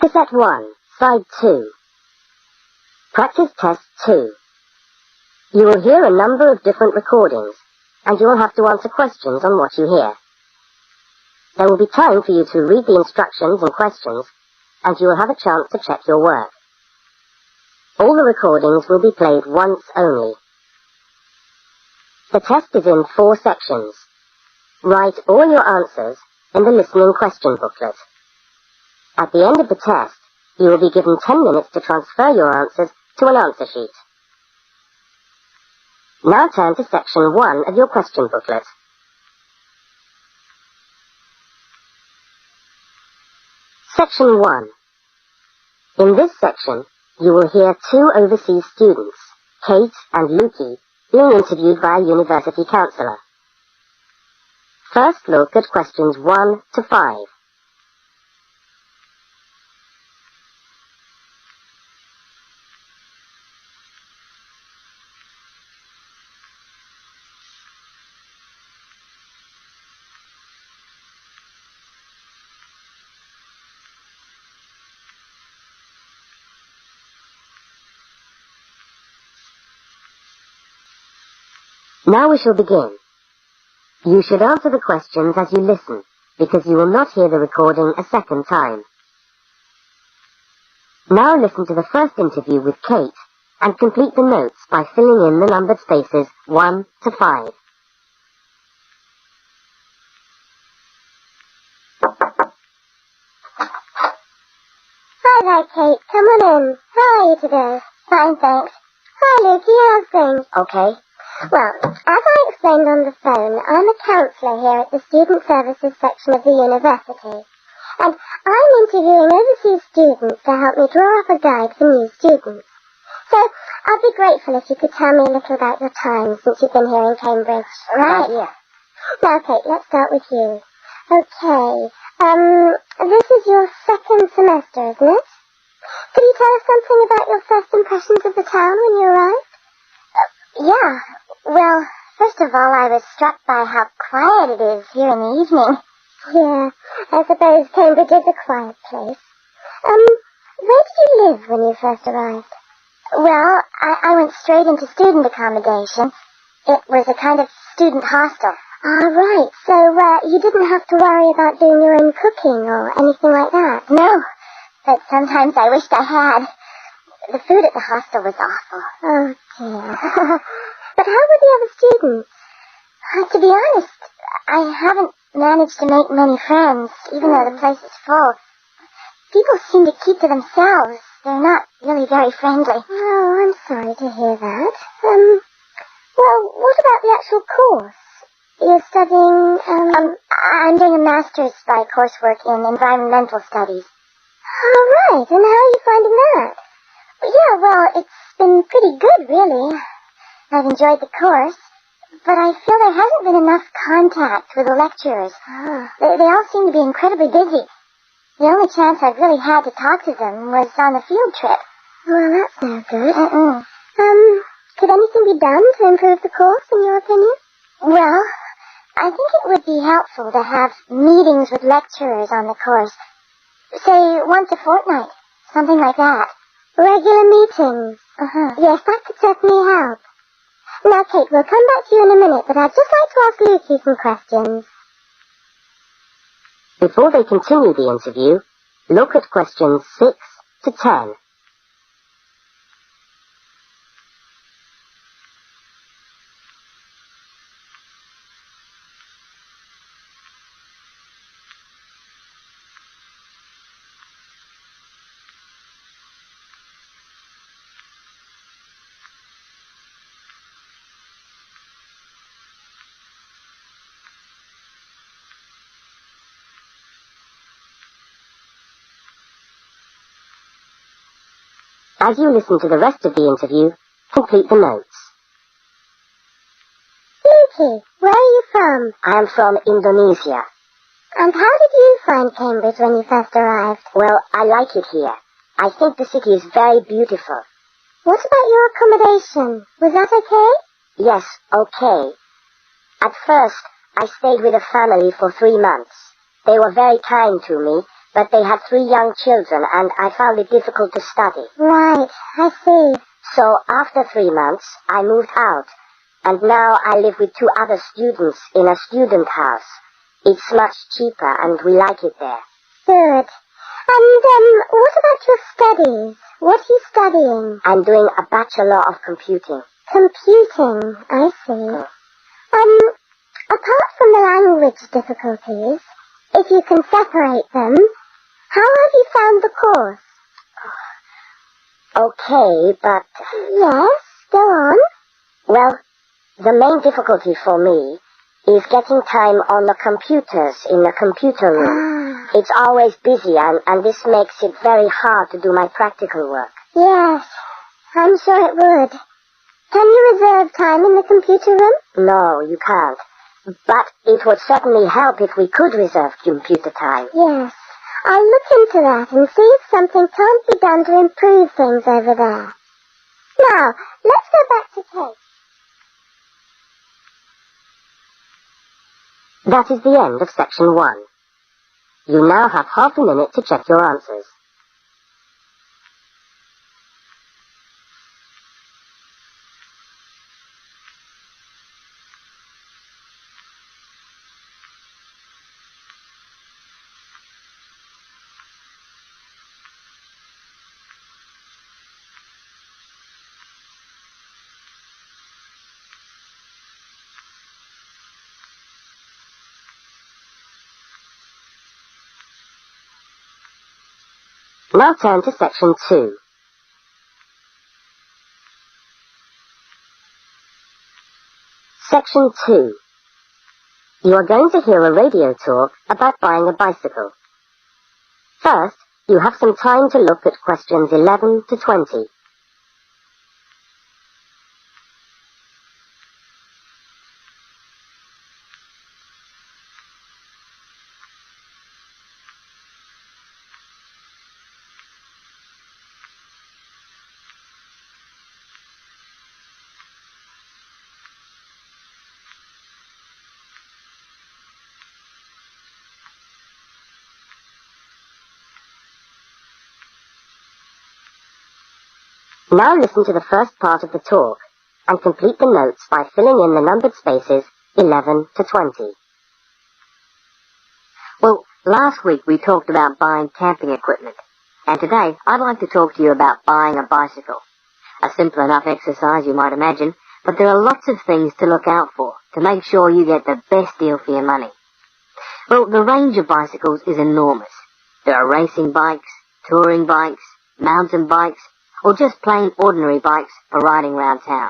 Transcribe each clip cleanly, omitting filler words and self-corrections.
Cassette 1, Side 2. Practice Test 2. You will hear a number of different recordings, and you will have to answer questions on what you hear. There will be time for you to read the instructions and questions, and you will have a chance to check your work. All the recordings will be played once only. The test is in 4 sections. Write all your answers in the listening question booklet. At the end of the test, you will be given 10 minutes to transfer your answers to an answer sheet. Now turn to section 1 of your question booklet. Section 1. In this section, you will hear 2 overseas students, Kate and Lukey, being interviewed by a university counsellor. First look at questions 1 to 5. Now we shall begin. You should answer the questions as you listen, because you will not hear the recording a second time. Now listen to the first interview with Kate, and complete the notes by filling in the numbered spaces 1 to 5. Hi there, Kate. Come on in. How are you today? Fine, thanks. Hi, Lukey. How's things? Okay. Well, as I explained on the phone, I'm a counsellor here at the Student Services section of the university. And I'm interviewing overseas students to help me draw up a guide for new students. So, I'd be grateful if you could tell me a little about your time since you've been here in Cambridge. Right. Yeah. Now, Kate, let's start with you. Okay. This is your second semester, isn't it? Could you tell us something about your first impressions of the town when you arrived? Yeah. Well, first of all, I was struck by how quiet it is here in the evening. Yeah, I suppose Cambridge is a quiet place. Where did you live when you first arrived? Well, I went straight into student accommodation. It was a kind of student hostel. Ah, right. So, you didn't have to worry about doing your own cooking or anything like that? No, but sometimes I wished I had. The food at the hostel was awful. Oh, dear. But how were the other students? To be honest, I haven't managed to make many friends, even though the place is full. People seem to keep to themselves. They're not really very friendly. Oh, I'm sorry to hear that. Well, what about the actual course? You're studying, I'm doing a master's by coursework in environmental studies. Oh, right. And how are you finding that? Yeah, well, it's been pretty good, really. I've enjoyed the course, but I feel there hasn't been enough contact with the lecturers. They all seem to be incredibly busy. The only chance I've really had to talk to them was on the field trip. Well, that's no good. Could anything be done to improve the course, in your opinion? Well, I think it would be helpful to have meetings with lecturers on the course. Say, once a fortnight. Something like that. Regular meetings? Yes, that could certainly help. Now, Kate, we'll come back to you in a minute, but I'd just like to ask Lukey some questions. Before they continue the interview, look at questions 6 to 10. As you listen to the rest of the interview, complete the notes. Lukey, where are you from? I am from Indonesia. And how did you find Cambridge when you first arrived? Well, I like it here. I think the city is very beautiful. What about your accommodation? Was that okay? Yes, okay. At first, I stayed with a family for 3 months. They were very kind to me, but they had 3 young children, and I found it difficult to study. Right, I see. So after 3 months, I moved out, and now I live with 2 other students in a student house. It's much cheaper, and we like it there. Good. And, what about your studies? What are you studying? I'm doing a Bachelor of Computing. Computing, I see. Apart from the language difficulties, if you can separate them, how have you found the course? Okay, but... Yes, go on. Well, the main difficulty for me is getting time on the computers in the computer room. It's always busy, and this makes it very hard to do my practical work. Yes, I'm sure it would. Can you reserve time in the computer room? No, you can't. But it would certainly help if we could reserve computer time. Yes, I'll look into that and see if something can't be done to improve things over there. Now, let's go back to Kate. That is the end of section 1. You now have half a minute to check your answers. Now turn to section 2. Section 2. You are going to hear a radio talk about buying a bicycle. First, you have some time to look at questions 11 to 20. Now listen to the first part of the talk and complete the notes by filling in the numbered spaces 11 to 20. Well, last week we talked about buying camping equipment, and today I'd like to talk to you about buying a bicycle. A simple enough exercise, you might imagine, but there are lots of things to look out for to make sure you get the best deal for your money. Well, the range of bicycles is enormous. There are racing bikes, touring bikes, mountain bikes, or just plain ordinary bikes for riding around town.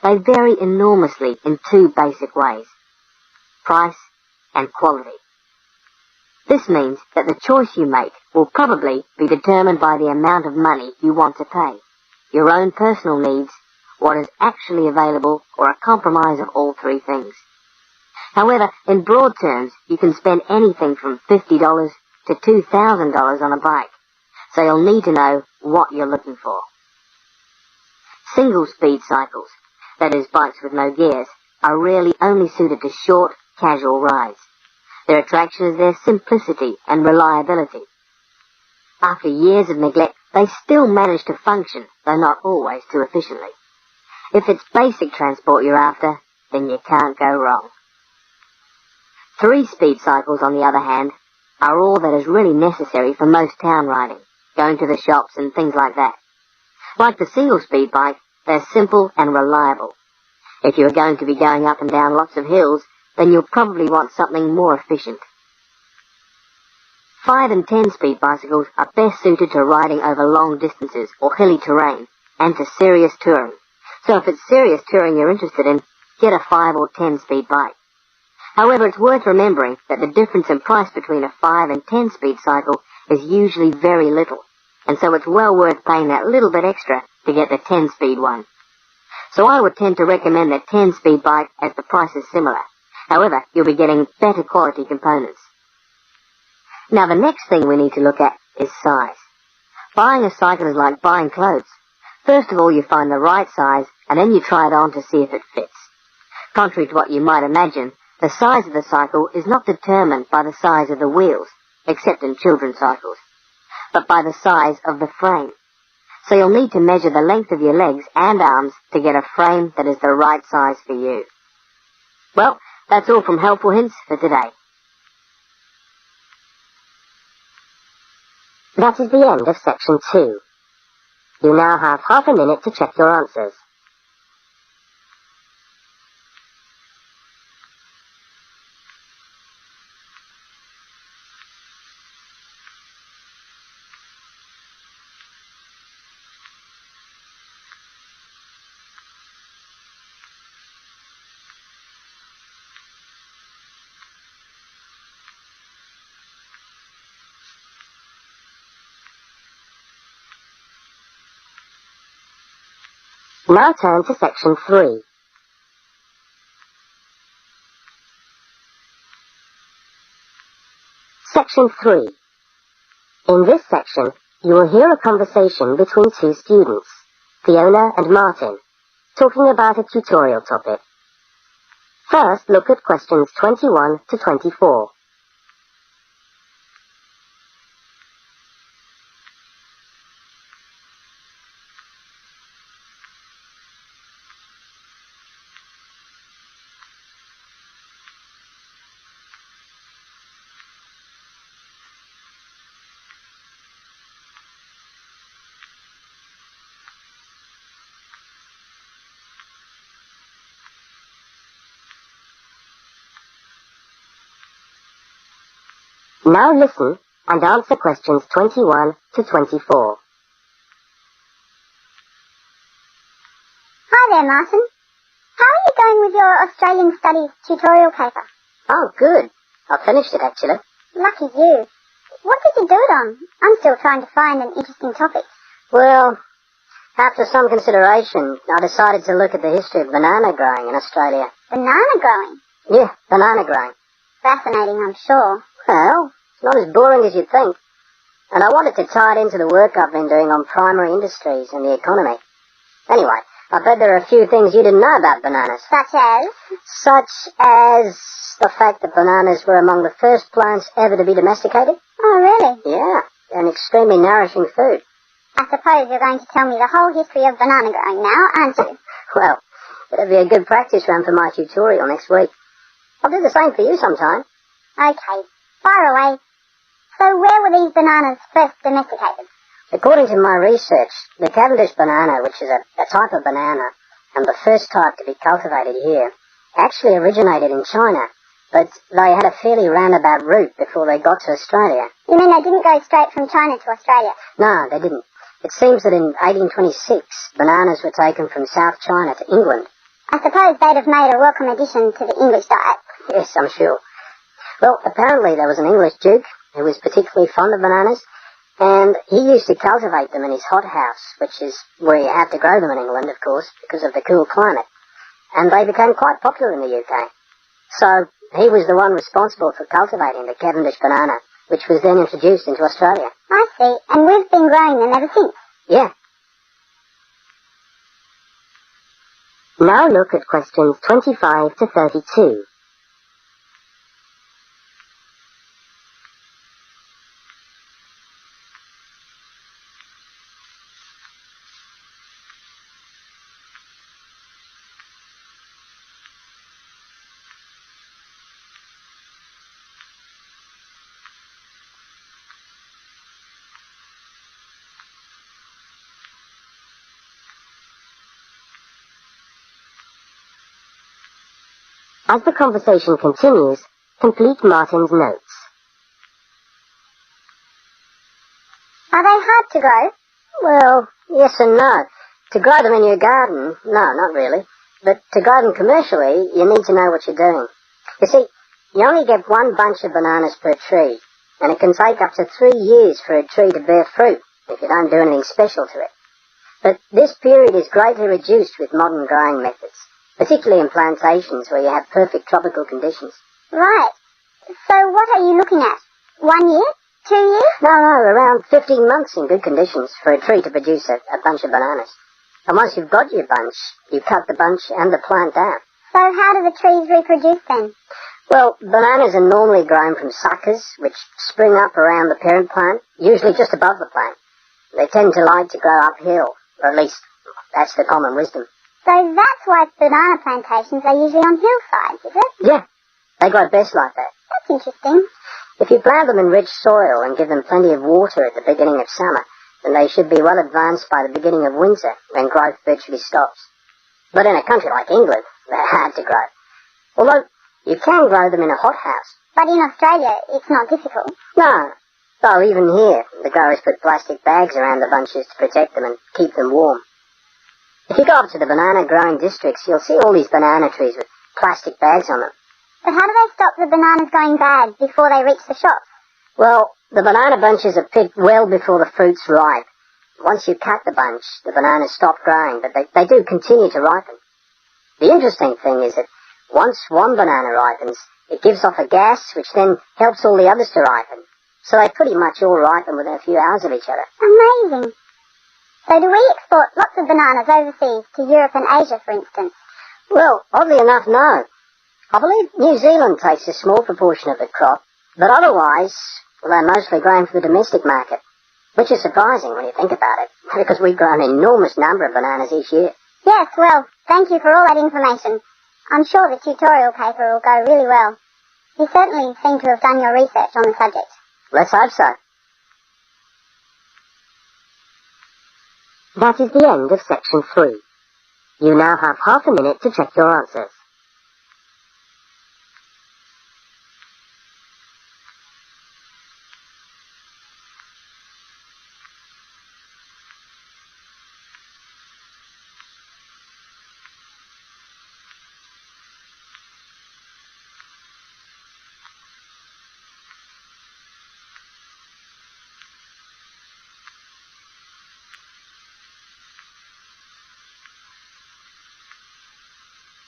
They vary enormously in 2 basic ways: price and quality. This means that the choice you make will probably be determined by the amount of money you want to pay, your own personal needs, what is actually available, or a compromise of all 3 things. However, in broad terms, you can spend anything from $50 to $2,000 on a bike, so you'll need to know what you're looking for. Single-speed cycles, that is bikes with no gears, are really only suited to short, casual rides. Their attraction is their simplicity and reliability. After years of neglect, they still manage to function, though not always too efficiently. If it's basic transport you're after, then you can't go wrong. 3-speed cycles, on the other hand, are all that is really necessary for most town riding, going to the shops and things like that. Like the single-speed bike, they're simple and reliable. If you're going to be going up and down lots of hills, then you'll probably want something more efficient. 5 and 10-speed bicycles are best suited to riding over long distances or hilly terrain, and to serious touring. So if it's serious touring you're interested in, get a 5 or 10-speed bike. However, it's worth remembering that the difference in price between a 5 and 10-speed cycle is usually very little, and so it's well worth paying that little bit extra to get the 10-speed one. So I would tend to recommend the 10-speed bike as the price is similar. However, you'll be getting better quality components. Now the next thing we need to look at is size. Buying a cycle is like buying clothes. First of all, you find the right size, and then you try it on to see if it fits. Contrary to what you might imagine, the size of the cycle is not determined by the size of the wheels, except in children's cycles, but by the size of the frame. So you'll need to measure the length of your legs and arms to get a frame that is the right size for you. Well, that's all from Helpful Hints for today. That is the end of section 2. You now have half a minute to check your answers. Now turn to section 3. Section 3. In this section, you will hear a conversation between two students, Fiona and Martin, talking about a tutorial topic. First, look at questions 21 to 24. Now listen and answer questions 21 to 24. Hi there, Martin. How are you going with your Australian Studies tutorial paper? Oh, good. I finished it, actually. Lucky you. What did you do it on? I'm still trying to find an interesting topic. Well, after some consideration, I decided to look at the history of banana growing in Australia. Banana growing? Yeah, banana growing. Fascinating, I'm sure. Well, it's not as boring as you'd think. And I wanted to tie it into the work I've been doing on primary industries and the economy. Anyway, I bet there are a few things you didn't know about bananas. Such as? Such as the fact that bananas were among the first plants ever to be domesticated. Oh, really? Yeah, an extremely nourishing food. I suppose you're going to tell me the whole history of banana growing now, aren't you? Well, it'll be a good practice run for my tutorial next week. I'll do the same for you sometime. Okay, fire away. So where were these bananas first domesticated? According to my research, the Cavendish banana, which is a type of banana, and the first type to be cultivated here, actually originated in China, but they had a fairly roundabout route before they got to Australia. You mean they didn't go straight from China to Australia? No, they didn't. It seems that in 1826, bananas were taken from South China to England. I suppose they'd have made a welcome addition to the English diet. Yes, I'm sure. Well, apparently there was an English duke who was particularly fond of bananas, and he used to cultivate them in his hothouse, which is where you have to grow them in England, of course, because of the cool climate. And they became quite popular in the UK. So he was the one responsible for cultivating the Cavendish banana, which was then introduced into Australia. I see, and we've been growing them ever since. Yeah. Now look at questions 25 to 32. As the conversation continues, complete Martin's notes. Are they hard to grow? Well, yes and no. To grow them in your garden, no, not really. But to grow them commercially, you need to know what you're doing. You see, you only get one bunch of bananas per tree, and it can take up to 3 years for a tree to bear fruit if you don't do anything special to it. But this period is greatly reduced with modern growing methods, particularly in plantations where you have perfect tropical conditions. Right. So what are you looking at? 1 year? 2 years? No, around 15 months in good conditions for a tree to produce a bunch of bananas. And once you've got your bunch, you cut the bunch and the plant down. So how do the trees reproduce then? Well, bananas are normally grown from suckers, which spring up around the parent plant, usually just above the plant. They tend to like to grow uphill, or at least that's the common wisdom. So that's why banana plantations are usually on hillsides, is it? Yeah, they grow best like that. That's interesting. If you plant them in rich soil and give them plenty of water at the beginning of summer, then they should be well advanced by the beginning of winter, when growth virtually stops. But in a country like England, they're hard to grow. Although, you can grow them in a hothouse. But in Australia, it's not difficult. No, though even here, the growers put plastic bags around the bunches to protect them and keep them warm. If you go up to the banana growing districts, you'll see all these banana trees with plastic bags on them. But how do they stop the bananas going bad before they reach the shops? Well, the banana bunches are picked well before the fruit's ripe. Once you cut the bunch, the bananas stop growing, but they do continue to ripen. The interesting thing is that once one banana ripens, it gives off a gas which then helps all the others to ripen. So they pretty much all ripen within a few hours of each other. Amazing. So do we export lots of bananas overseas to Europe and Asia, for instance? Well, oddly enough, no. I believe New Zealand takes a small proportion of the crop, but otherwise, they're mostly grown for the domestic market, which is surprising when you think about it, because we grow an enormous number of bananas each year. Yes, well, thank you for all that information. I'm sure the tutorial paper will go really well. You certainly seem to have done your research on the subject. Let's hope so. That is the end of section 3. You now have half a minute to check your answers.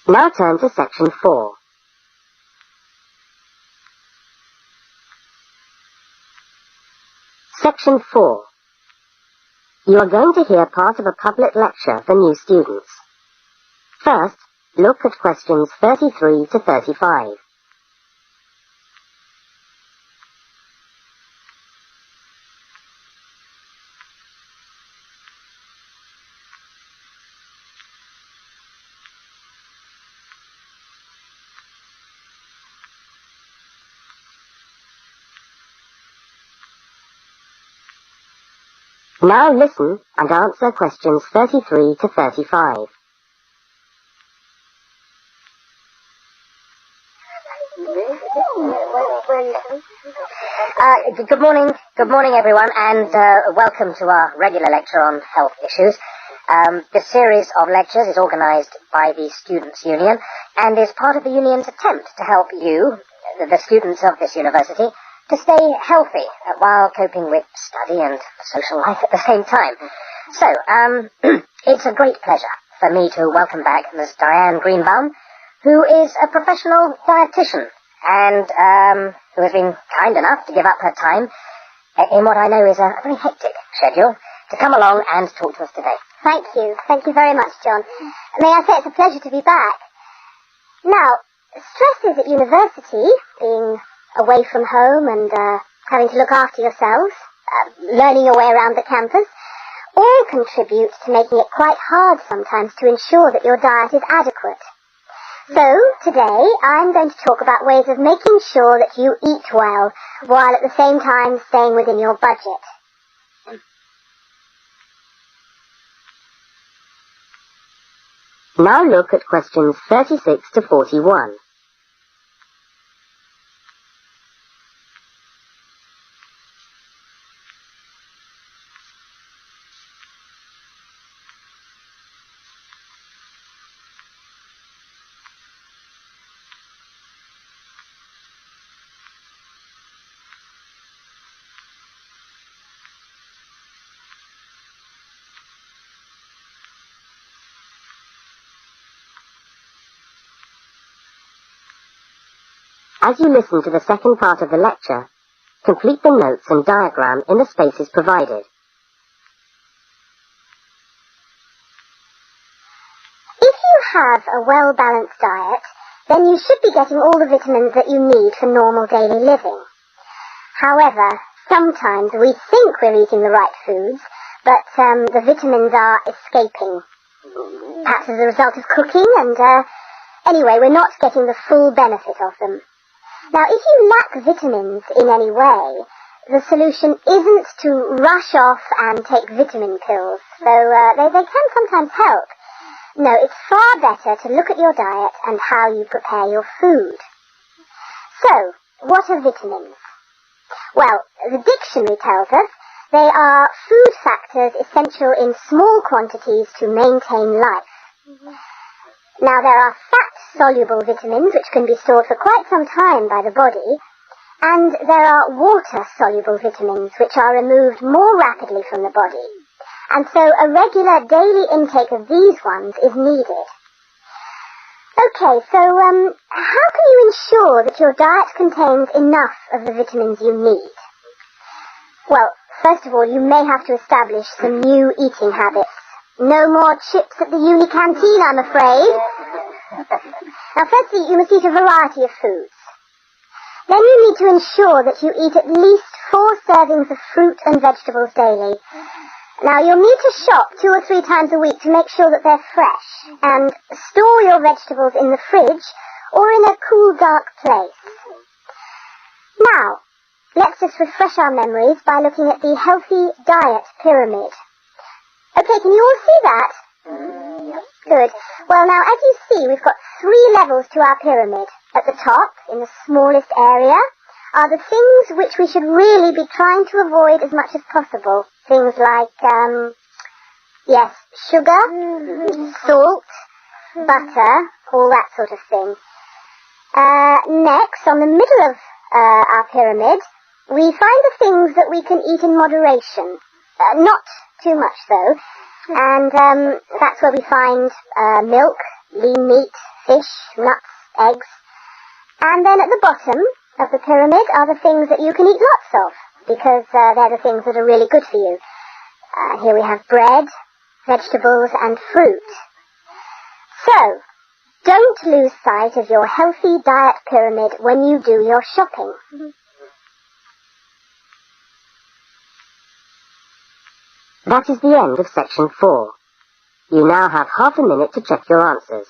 Now turn to section 4. Section 4. You are going to hear part of a public lecture for new students. First, look at questions 33 to 35. Now listen and answer questions 33 to 35. Good morning everyone, and welcome to our regular lecture on health issues. This series of lectures is organised by the Students' Union and is part of the Union's attempt to help you, the students of this university, to stay healthy while coping with study and social life at the same time. So, it's a great pleasure for me to welcome back Ms. Diane Greenbaum, who is a professional dietitian and who has been kind enough to give up her time in what I know is a very hectic schedule to come along and talk to us today. Thank you. Thank you very much, John. May I say it's a pleasure to be back. Now, stresses at university, being away from home and having to look after yourself, learning your way around the campus, all contribute to making it quite hard sometimes to ensure that your diet is adequate. So, today, I'm going to talk about ways of making sure that you eat well, while at the same time staying within your budget. Now look at questions 36 to 41. As you listen to the second part of the lecture, complete the notes and diagram in the spaces provided. If you have a well-balanced diet, then you should be getting all the vitamins that you need for normal daily living. However, sometimes we think we're eating the right foods, but the vitamins are escaping, perhaps as a result of cooking, and anyway, we're not getting the full benefit of them. Now, if you lack vitamins in any way, the solution isn't to rush off and take vitamin pills, though they can sometimes help. No, it's far better to look at your diet and how you prepare your food. So, what are vitamins? Well, the dictionary tells us they are food factors essential in small quantities to maintain life. Now, there are fat-soluble vitamins which can be stored for quite some time by the body, and there are water-soluble vitamins which are removed more rapidly from the body. And so a regular daily intake of these ones is needed. Okay, so how can you ensure that your diet contains enough of the vitamins you need? Well, first of all, you may have to establish some new eating habits. No more chips at the uni canteen, I'm afraid. Now, firstly, you must eat a variety of foods. Then you need to ensure that you eat at least 4 servings of fruit and vegetables daily. Now, you'll need to shop 2 or 3 times a week to make sure that they're fresh, and store your vegetables in the fridge or in a cool, dark place. Now, let's just refresh our memories by looking at the healthy diet pyramid. Okay, can you all see that? Good. Well, now, as you see, we've got 3 levels to our pyramid. At the top, in the smallest area, are the things which we should really be trying to avoid as much as possible. Things like, sugar, salt, butter, all that sort of thing. Next, on the middle of our pyramid, we find the things that we can eat in moderation. Not too much, though. And that's where we find milk, lean meat, fish, nuts, eggs. And then at the bottom of the pyramid are the things that you can eat lots of, because they're the things that are really good for you. Here we have bread, vegetables, and fruit. So, don't lose sight of your healthy diet pyramid when you do your shopping. That is the end of section 4. You now have half a minute to check your answers.